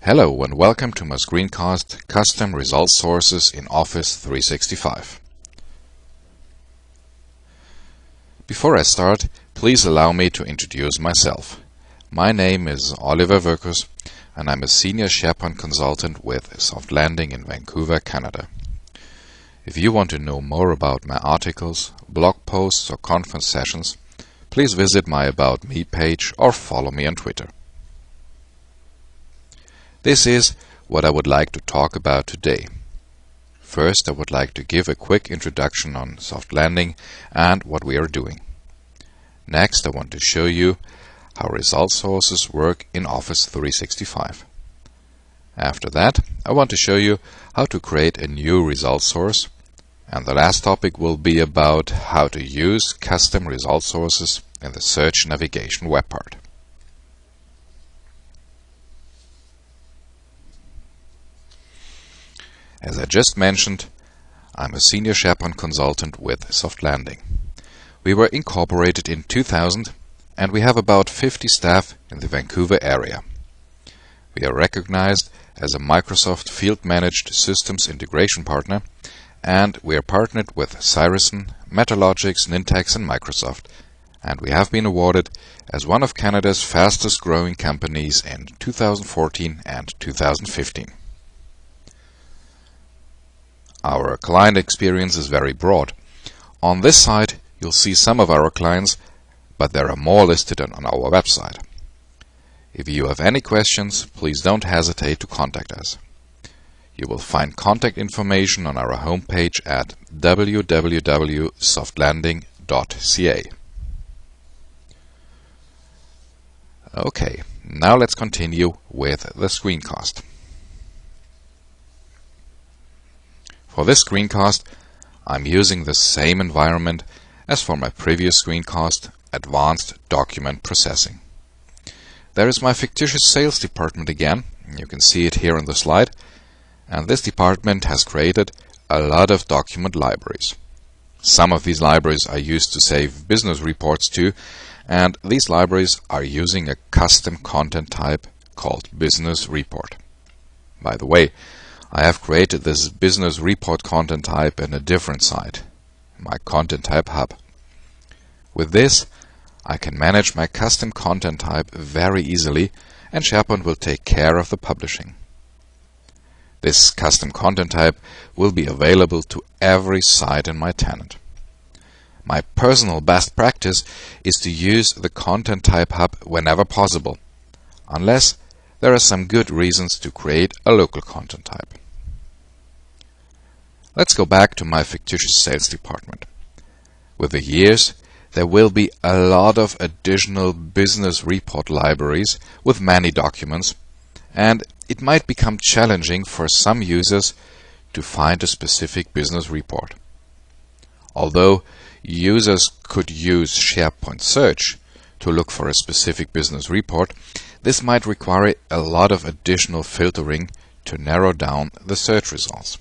Hello and welcome to my Screencast Custom Result Sources in Office 365. Before I start, please allow me to introduce myself. My name is Oliver Wirkus and I'm a senior SharePoint consultant with Softlanding in Vancouver, Canada. If you want to know more about my articles, blog posts or conference sessions, please visit my About Me page or follow me on Twitter. This is what I would like to talk about today. First, I would like to give a quick introduction on Softlanding and what we are doing. Next, I want to show you how result sources work in Office 365. After that, I want to show you how to create a new result source. And the last topic will be about how to use custom result sources in the search navigation web part. As I just mentioned, I'm a senior SharePoint consultant with Softlanding. We were incorporated in 2000 and we have about 50 staff in the Vancouver area. We are recognized as a Microsoft Field Managed Systems Integration Partner, and we are partnered with Cyrison, Metalogix, Nintex and Microsoft, and we have been awarded as one of Canada's fastest growing companies in 2014 and 2015. Our client experience is very broad. On this side, you'll see some of our clients, but there are more listed on our website. If you have any questions, please don't hesitate to contact us. You will find contact information on our homepage at www.softlanding.ca. Okay, now let's continue with the screencast. For this screencast, I'm using the same environment as for my previous screencast, Advanced Document Processing. There is my fictitious sales department again. You can see it here on the slide. And this department has created a lot of document libraries. Some of these libraries are used to save business reports to, and these libraries are using a custom content type called Business Report. By the way, I have created this business report content type in a different site, my content type hub. With this, I can manage my custom content type very easily, and SharePoint will take care of the publishing. This custom content type will be available to every site in my tenant. My personal best practice is to use the content type hub whenever possible, unless there are some good reasons to create a local content type. Let's go back to my fictitious sales department. With the years, there will be a lot of additional business report libraries with many documents, and it might become challenging for some users to find a specific business report. Although users could use SharePoint Search to look for a specific business report, this might require a lot of additional filtering to narrow down the search results.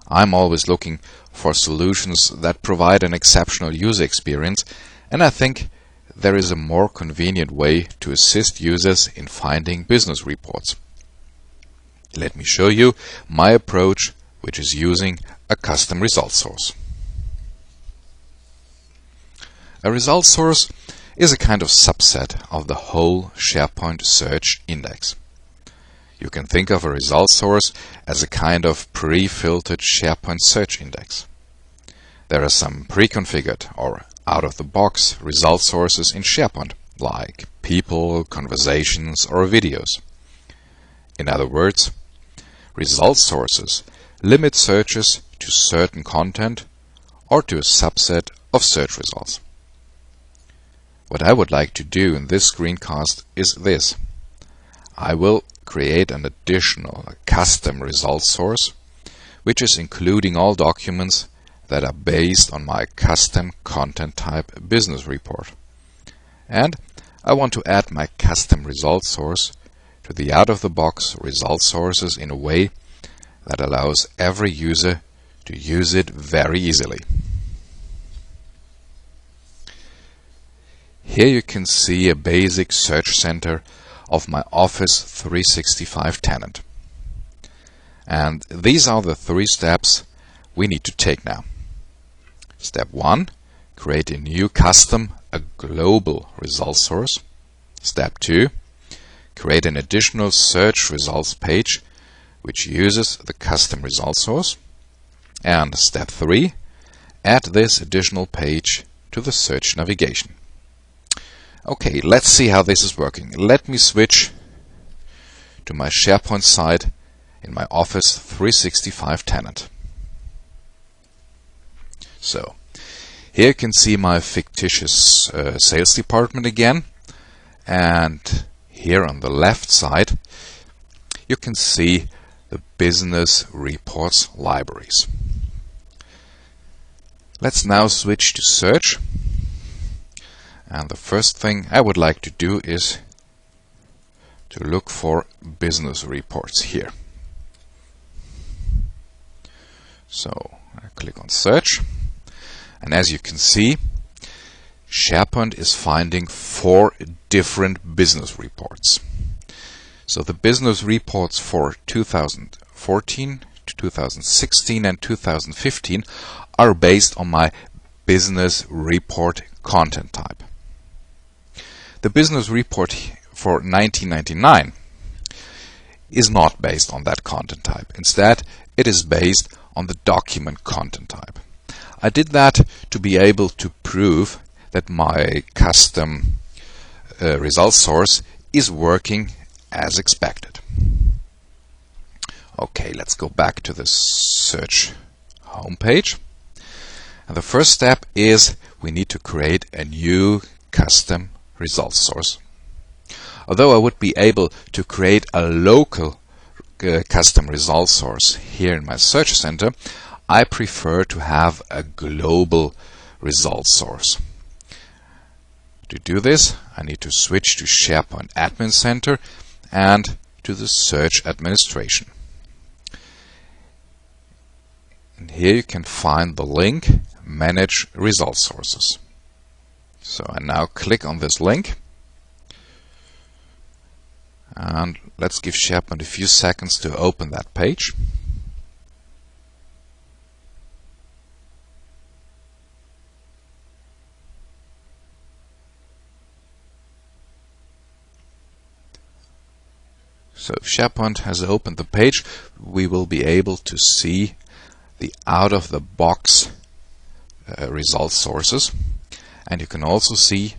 I'm always looking for solutions that provide an exceptional user experience, and I think there is a more convenient way to assist users in finding business reports. Let me show you my approach, which is using a custom result source. A result source is a kind of subset of the whole SharePoint search index. You can think of a result source as a kind of pre-filtered SharePoint search index. There are some pre-configured or out-of-the-box result sources in SharePoint, like people, conversations, or videos. In other words, result sources limit searches to certain content or to a subset of search results. What I would like to do in this screencast is this. I will create an additional custom result source, which is including all documents that are based on my custom content type business report. And I want to add my custom result source to the out-of-the-box result sources in a way that allows every user to use it very easily. Here you can see a basic search center of my Office 365 tenant. And these are the 3 steps we need to take now. Step 1, create a new custom, a global result source. Step 2, create an additional search results page which uses the custom result source. And step 3, add this additional page to the search navigation. Okay, let's see how this is working. Let me switch to my SharePoint site in my Office 365 tenant. So, here you can see my fictitious sales department again, and here on the left side you can see the business reports libraries. Let's now switch to search, and the first thing I would like to do is to look for business reports here. So I click on search, and as you can see, SharePoint is finding 4 different business reports. So the business reports for 2014 to 2016 and 2015 are based on my business report content type. The business report for 1999 is not based on that content type. Instead, it is based on the document content type. I did that to be able to prove that my custom result source is working as expected. Okay, let's go back to the search homepage. And the first step is we need to create a new custom result source. Although I would be able to create a local custom result source here in my search center, I prefer to have a global result source. To do this, I need to switch to SharePoint Admin Center and to the search administration. And here you can find the link Manage Result Sources. So I now click on this link, and let's give SharePoint a few seconds to open that page. So if SharePoint has opened the page, we will be able to see the out-of-the-box result sources. And you can also see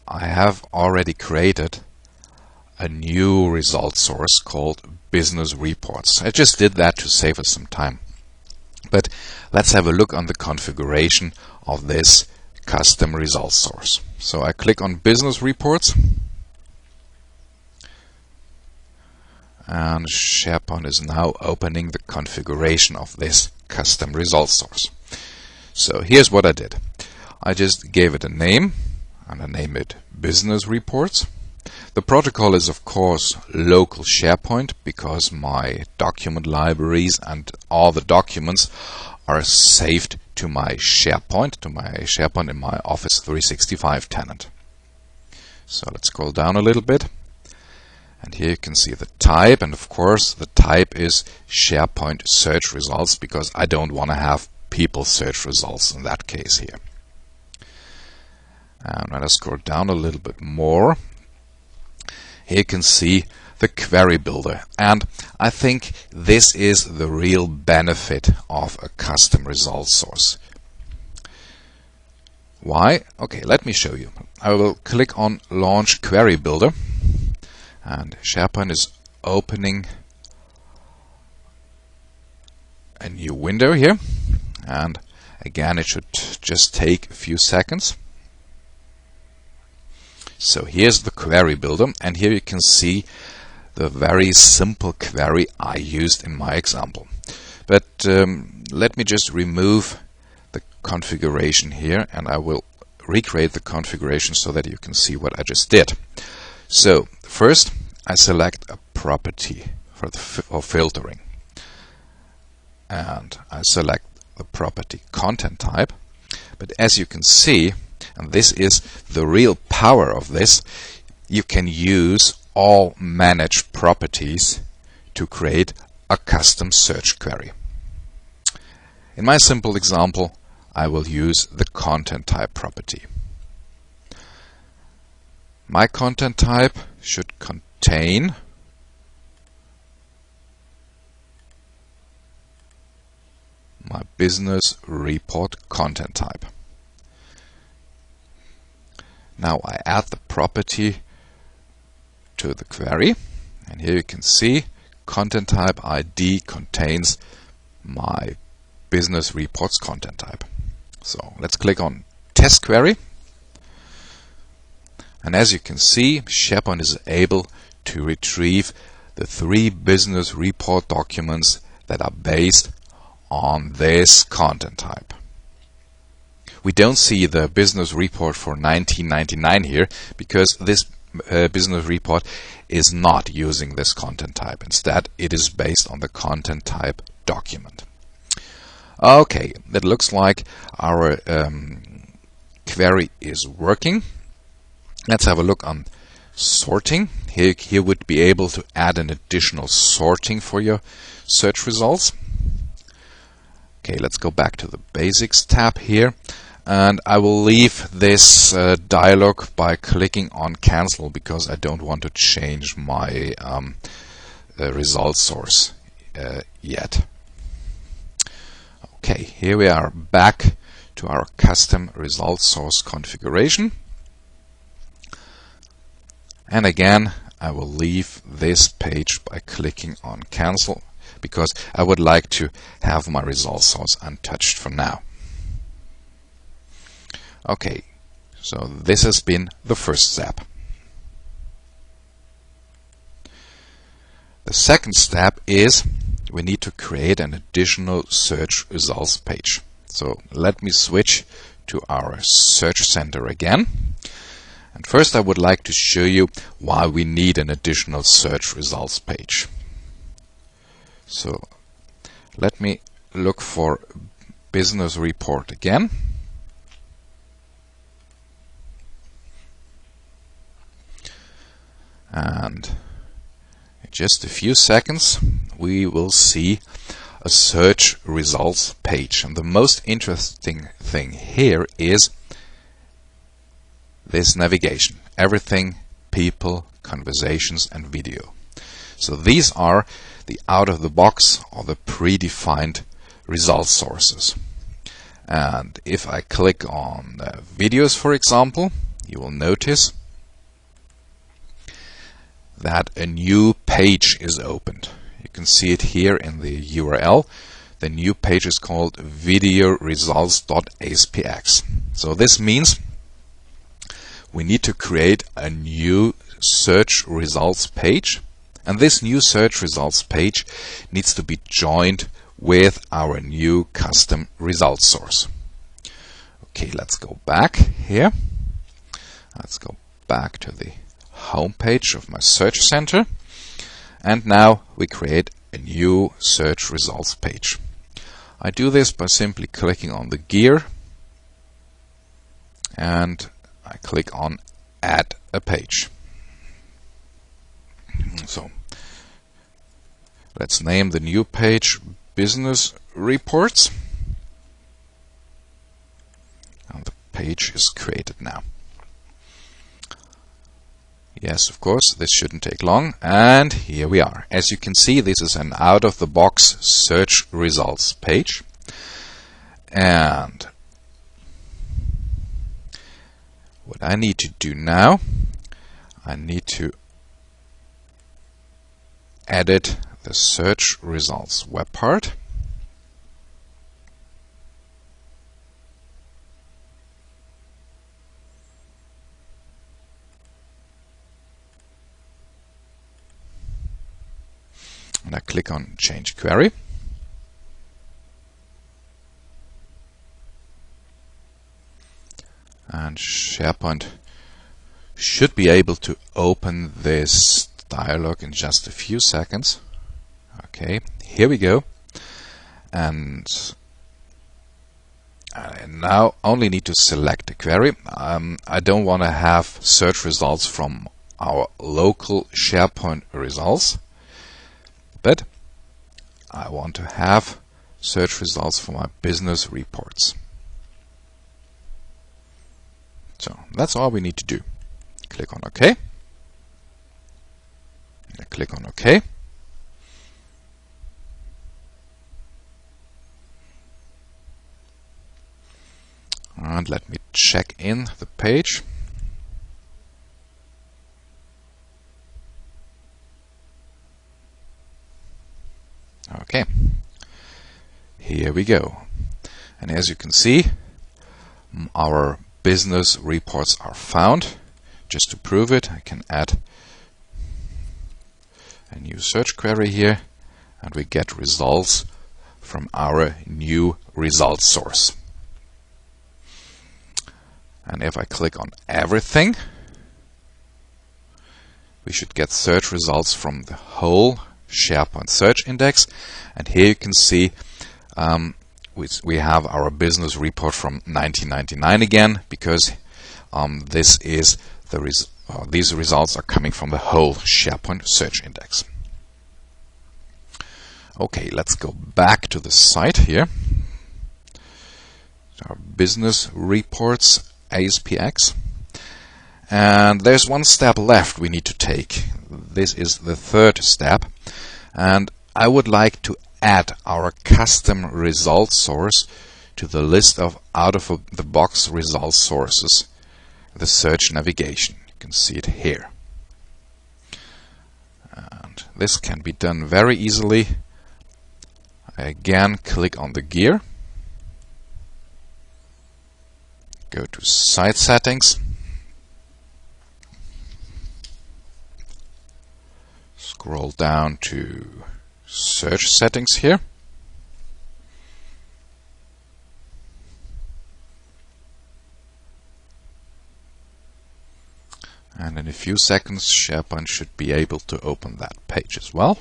I have already created a new result source called Business Reports. I just did that to save us some time. But let's have a look on the configuration of this custom result source. So I click on Business Reports, and SharePoint is now opening the configuration of this custom result source. So here's what I did. I just gave it a name, and I name it Business Reports. The protocol is of course local SharePoint, because my document libraries and all the documents are saved to my SharePoint in my Office 365 tenant. So let's scroll down a little bit, and here you can see the type, and of course the type is SharePoint Search Results, because I don't want to have people search results in that case here. And when I scroll down a little bit more, here you can see the Query Builder, and I think this is the real benefit of a custom result source. Why? Okay, let me show you. I will click on Launch Query Builder, and SharePoint is opening a new window here, and again it should just take a few seconds. So here's the Query Builder, and here you can see the very simple query I used in my example. But let me just remove the configuration here, and I will recreate the configuration so that you can see what I just did. So first I select a property for filtering, and I select the property content type. But as you can see, and this is the real power of this, you can use all managed properties to create a custom search query. In my simple example, I will use the content type property. My content type should contain my business report content type. Now I add the property to the query, and here you can see content type ID contains my business reports content type. So let's click on test query, and as you can see, SharePoint is able to retrieve the 3 business report documents that are based on this content type. We don't see the business report for 1999 here because this business report is not using this content type. Instead, it is based on the content type document. Okay, it looks like our query is working. Let's have a look on sorting. Here would be able to add an additional sorting for your search results. Okay, let's go back to the Basics tab here, and I will leave this dialog by clicking on Cancel because I don't want to change my result source yet. Okay, here we are back to our custom result source configuration. And again, I will leave this page by clicking on Cancel because I would like to have my result source untouched for now. Okay, so this has been the first step. The second step is we need to create an additional search results page. So let me switch to our Search Center again. And first I would like to show you why we need an additional search results page. So let me look for business report again. And in just a few seconds we will see a search results page. And the most interesting thing here is this navigation. Everything, people, conversations, and video. So these are the out-of-the-box or the predefined result sources. And if I click on videos, for example, you will notice that a new page is opened. You can see it here in the URL. The new page is called videoresults.aspx. So this means we need to create a new search results page, and this new search results page needs to be joined with our new custom result source. Okay, let's go back here. Let's go back to the home page of my Search Center, and now we create a new search results page. I do this by simply clicking on the gear and I click on Add a Page. So let's name the new page Business Reports. And the page is created now. Yes, of course, this shouldn't take long. And here we are. As you can see, this is an out-of-the-box search results page. And what I need to do now, I need to edit the search results web part. And I click on Change Query. And SharePoint should be able to open this dialog in just a few seconds. Okay, here we go. And I now only need to select the query. I don't want to have search results from our local SharePoint results, but I want to have search results for my business reports. So that's all we need to do. Click on OK. Click on OK. And let me check in the page. Okay, here we go. And as you can see, our business reports are found. Just to prove it, I can add a new search query here, and we get results from our new result source. And if I click on everything, we should get search results from the whole SharePoint search index. And here you can see we have our business report from 1999 again, because these results are coming from the whole SharePoint search index. Okay, let's go back to the site here. Our business reports ASPX, and there's one step left we need to take. This is the third step, and I would like to add our custom result source to the list of out-of-the-box result sources, the search navigation. You can see it here. And this can be done very easily. I again click on the gear, go to Site Settings, scroll down to Search Settings here, and in a few seconds SharePoint should be able to open that page as well.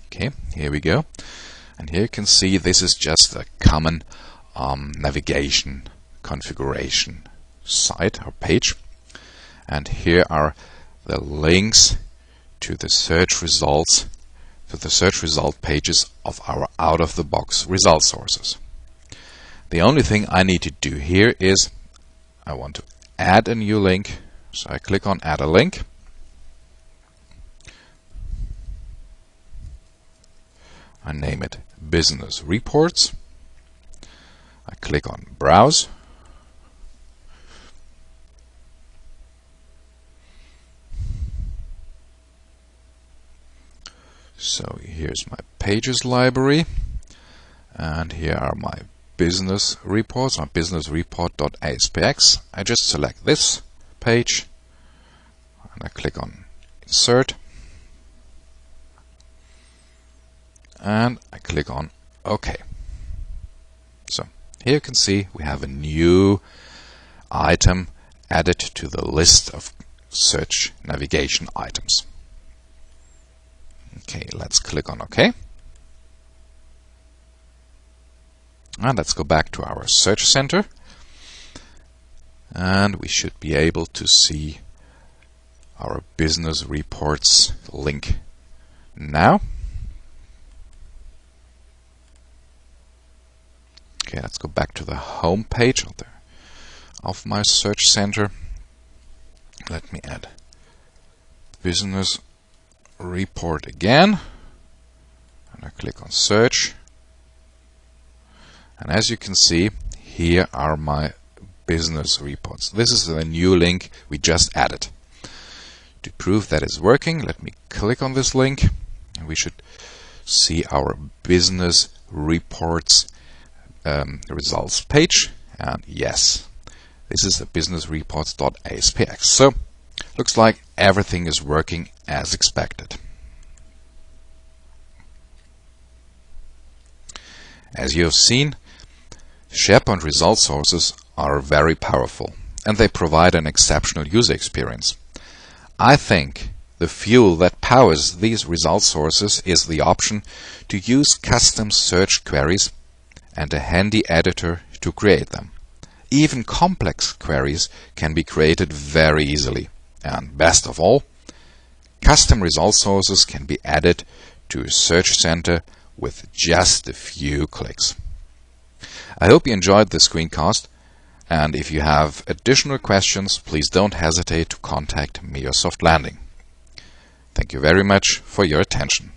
Okay, here we go, and here you can see this is just a common navigation configuration site or page, and here are the links to the search results, to the search result pages of our out-of-the-box result sources. The only thing I need to do here is I want to add a new link, so I click on Add a Link. I name it Business Reports. I click on Browse. So here's my pages library, and here are my business reports, my business report.aspx. I just select this page, and I click on Insert, and I click on OK. So here you can see we have a new item added to the list of search navigation items. Okay, let's click on OK. And let's go back to our Search Center, and we should be able to see our business reports link now. Okay, let's go back to the home page of my Search Center. Let me add business report again, and I click on Search, and as you can see, here are my business reports. This is the new link we just added. To prove that it's working, let me click on this link, and we should see our business reports results page, and yes, this is the business reports.aspx. So looks like everything is working as expected. As you have seen, SharePoint result sources are very powerful, and they provide an exceptional user experience. I think the fuel that powers these result sources is the option to use custom search queries and a handy editor to create them. Even complex queries can be created very easily. And best of all, custom result sources can be added to Search Center with just a few clicks. I hope you enjoyed this screencast, and if you have additional questions, please don't hesitate to contact me or Softlanding. Thank you very much for your attention.